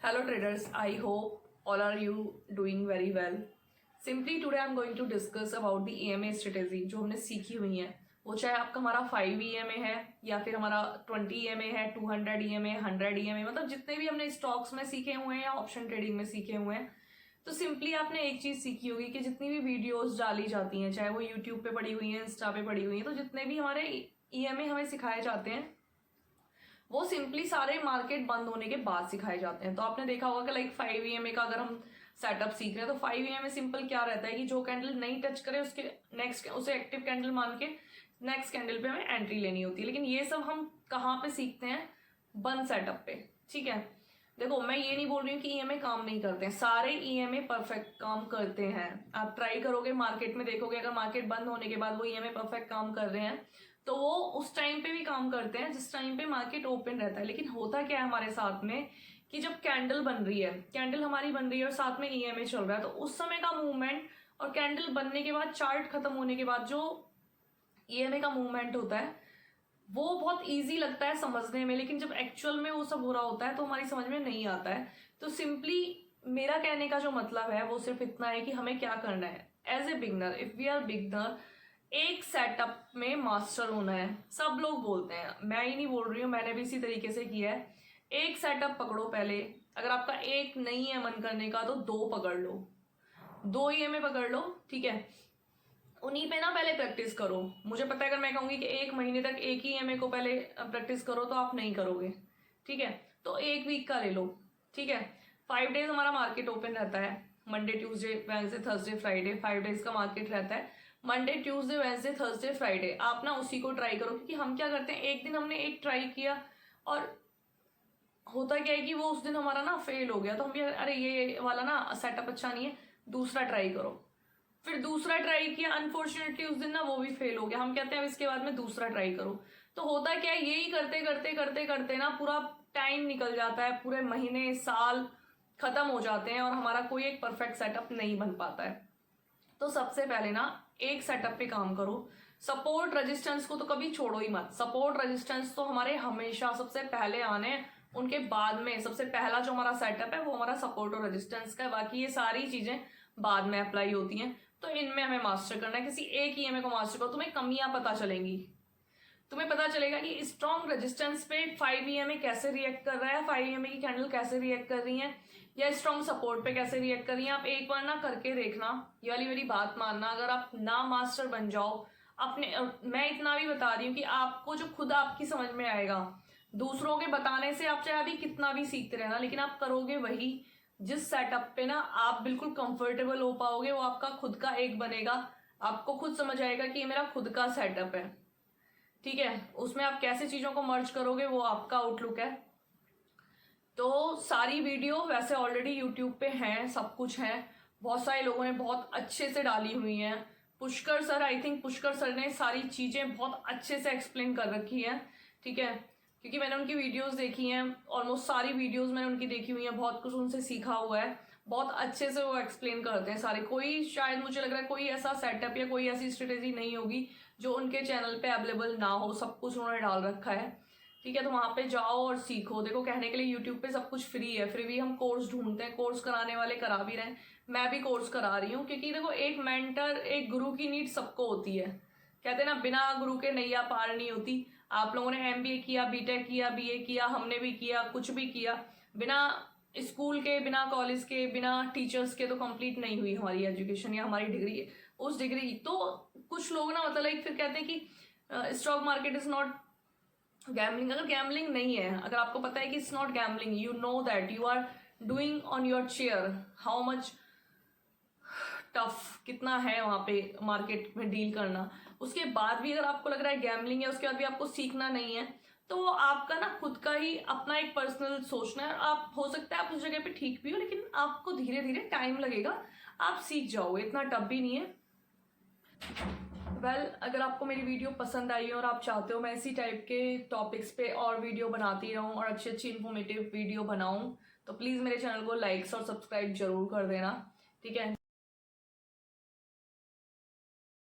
Hello traders, I hope all are you doing very well. Simply today I'm going to discuss about the EMA strategy जो हमने सीखी हुई है, वो चाहे आपका हमारा 5 EMA है या फिर हमारा 20 EMA है, 200 EMA, 100 EMA, मतलब जितने भी हमने स्टॉक्स में सीखे हुए हैं या ऑप्शन ट्रेडिंग में सीखे हुए हैं. तो सिंपली आपने एक चीज सीखी होगी कि जितनी भी वीडियोस डाली जाती हैं, चाहे वो यूट्यूब पे पड़ी हुई हैं, इंस्टा पे पड़ी हुई हैं, तो जितने भी हमारे EMA हमें सिखाए जाते हैं वो सिंपली सारे मार्केट बंद होने के बाद सिखाए जाते हैं. तो आपने देखा होगा कि लाइक 5 EMA का अगर हम सेटअप सीख रहे हैं तो 5 EMA सिंपल क्या रहता है कि जो कैंडल नहीं टच करे उसके नेक्स्ट उसे एक्टिव कैंडल मान के नेक्स्ट कैंडल पे हमें एंट्री लेनी होती है. लेकिन ये सब हम कहाँ पे सीखते हैं? बंद सेटअप पे. ठीक है, देखो मैं ये नहीं बोल रही हूँ कि EMA काम नहीं करते हैं, सारे EMA परफेक्ट काम करते हैं. आप ट्राई करोगे मार्केट में, देखोगे अगर मार्केट बंद होने के बाद वो EMA परफेक्ट काम कर रहे हैं तो वो उस टाइम पे भी काम करते हैं जिस टाइम पे मार्केट ओपन रहता है. लेकिन होता क्या है हमारे साथ में कि जब कैंडल बन रही है, कैंडल हमारी बन रही है और साथ में EMA चल रहा है, तो उस समय का मूवमेंट और कैंडल बनने के बाद चार्ट खत्म होने के बाद जो EMA का मूवमेंट होता है वो बहुत इजी लगता है समझने में, लेकिन जब एक्चुअल में वो सब हो रहा होता है तो हमारी समझ में नहीं आता है. तो सिंपली मेरा कहने का जो मतलब है वो सिर्फ इतना है कि हमें क्या करना है as a beginner. If we are beginner, एक सेटअप में मास्टर होना है. सब लोग बोलते हैं, मैं ही नहीं बोल रही हूँ, मैंने भी इसी तरीके से किया है. एक सेटअप पकड़ो पहले, अगर आपका एक नहीं है मन करने का तो 2 पकड़ लो, 2 EMA पकड़ लो. ठीक है, उन्हीं पे ना पहले प्रैक्टिस करो. मुझे पता है अगर मैं कहूंगी कि 1 महीने तक एक ही EMA को पहले प्रैक्टिस करो तो आप नहीं करोगे. ठीक है, तो 1 वीक का ले लो. ठीक है, 5 डेज हमारा मार्केट ओपन रहता है, Monday Tuesday Wednesday Thursday Friday, 5 days का मार्केट रहता है. Monday Tuesday Wednesday Thursday Friday आप ना उसी को ट्राई करो, क्योंकि हम क्या करते हैं, एक दिन हमने एक ट्राई किया और होता क्या है कि वो उस दिन हमारा ना फेल हो गया, तो हम भी अरे ये वाला ना सेटअप अच्छा नहीं है, दूसरा ट्राई करो. फिर दूसरा ट्राई किया, अनफॉर्चुनेटली उस दिन ना वो भी फेल हो गया. हम कहते हैं अब इसके बाद में दूसरा ट्राई करो. तो होता क्या है, यही करते करते करते करते ना पूरा टाइम निकल जाता है, पूरे महीने साल खत्म हो जाते हैं और हमारा कोई एक परफेक्ट सेटअप नहीं बन पाता है. तो सबसे पहले ना एक सेटअप पे काम करो. सपोर्ट रेजिस्टेंस को तो कभी छोड़ो ही मत. सपोर्ट रेजिस्टेंस तो हमारे हमेशा सबसे पहले आने हैं, उनके बाद में सबसे पहला जो हमारा सेटअप है वो हमारा सपोर्ट और रेजिस्टेंस का है. बाकी ये सारी चीजें बाद में अप्लाई होती हैं. तो इनमें हमें मास्टर करना है. किसी एक EMA को मास्टर करो, तुम्हें कमियां पता चलेंगी. तुम्हें पता चलेगा कि स्ट्रॉन्ग रेजिस्टेंस पे 5 EMA कैसे रिएक्ट कर रहा है, 5 EMA की कैंडल कैसे रिएक्ट कर रही है, या स्ट्रॉन्ग सपोर्ट पे कैसे रिएक्ट कर रही है. आप एक बार ना करके देखना, ये वाली मेरी बात मानना. अगर आप ना मास्टर बन जाओ अपने, मैं इतना भी बता रही हूँ कि आपको जो खुद आपकी समझ में आएगा, दूसरों के बताने से आप चाहे अभी कितना भी सीखते रहना, लेकिन आप करोगे वही जिस सेटअप पे ना आप बिल्कुल कंफर्टेबल हो पाओगे, वो आपका खुद का एक बनेगा. आपको खुद समझ आएगा कि ये मेरा खुद का सेटअप है. ठीक है, उसमें आप कैसे चीजों को मर्ज करोगे वो आपका आउटलुक है. तो सारी वीडियो वैसे ऑलरेडी यूट्यूब पे हैं, सब कुछ है, बहुत सारे लोगों ने बहुत अच्छे से डाली हुई हैं. Pushkar sir, I think Pushkar sir ने सारी चीजें बहुत अच्छे से एक्सप्लेन कर रखी है. ठीक है, क्योंकि मैंने उनकी वीडियोस देखी हैं, ऑलमोस्ट सारी वीडियोस मैंने उनकी देखी हुई हैं, बहुत कुछ उनसे सीखा हुआ है. बहुत अच्छे से वो एक्सप्लेन करते हैं सारे. कोई शायद मुझे लग रहा है कोई ऐसा सेटअप या कोई ऐसी स्ट्रेटेजी नहीं होगी जो उनके चैनल पे अवेलेबल ना हो. सब कुछ उन्होंने डाल रखा है. ठीक है, तो वहां पे जाओ और सीखो. देखो कहने के लिए यूट्यूब पे सब कुछ फ्री है, फिर भी हम कोर्स ढूंढते हैं. कोर्स कराने वाले करा भी रहे हैं, मैं भी कोर्स करा रही हूँ, क्योंकि देखो एक मेंटर, एक गुरु की नीड सबको होती है. कहते हैं ना, बिना गुरु के नैया पार नहीं होती. आप लोगों ने MBA किया, BTech किया, BA किया, हमने भी किया, कुछ भी किया, बिना स्कूल के, बिना कॉलेज के, बिना टीचर्स के तो कंप्लीट नहीं हुई हमारी एजुकेशन या हमारी डिग्री. उस डिग्री तो कुछ लोग ना मतलब लाइक फिर कहते हैं कि stock market is not gambling. अगर गैम्बलिंग नहीं है, अगर आपको पता है कि it's not gambling, you know that you are doing on your chair, how much tough कितना है वहां पे मार्केट में डील करना, उसके बाद भी अगर आपको लग रहा है गैम्बलिंग है, उसके बाद भी आपको सीखना नहीं है, तो वो आपका ना खुद का ही अपना एक पर्सनल सोचना है. आप हो सकता है आप उस जगह पे ठीक भी हो, लेकिन आपको धीरे धीरे टाइम लगेगा, आप सीख जाओगे, इतना टफ भी नहीं है. अगर आपको मेरी वीडियो पसंद आई है और आप चाहते हो मैं इसी टाइप के टॉपिक्स पे और वीडियो बनाती रहूं और अच्छी अच्छी इन्फॉर्मेटिव वीडियो बनाऊं, तो प्लीज़ मेरे चैनल को लाइक्स और सब्सक्राइब जरूर कर देना. ठीक है.